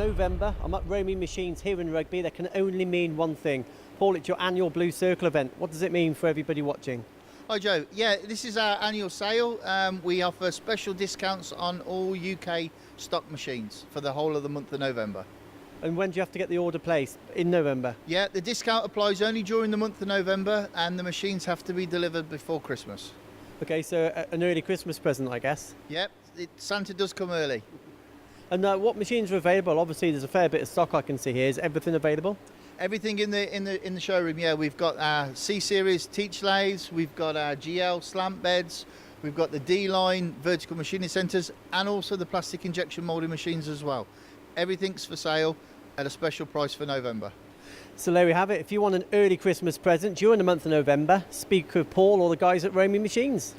November. I'm at Romi Machines here in Rugby. That can only mean one thing. Paul, it's your annual Blue Circle event. What does it mean for everybody watching? Hi Joe, yeah, this is our annual sale. We offer special discounts on all UK stock machines for the whole of the month of November. And when do you have to get the order placed? In November? Yeah, the discount applies only during the month of November, and the machines have to be delivered before Christmas. Okay, so an early Christmas present, I guess. Yep, Santa does come early. And what machines are available? Obviously, there's a fair bit of stock I can see here. Is everything available? Everything in the showroom, yeah. We've got our C-Series teach lathes, we've got our GL slant beds, we've got the D-line vertical machining centres, and also the plastic injection moulding machines as well. Everything's for sale at a special price for November. So there we have it. If you want an early Christmas present during the month of November, speak with Paul or the guys at Romi Machines.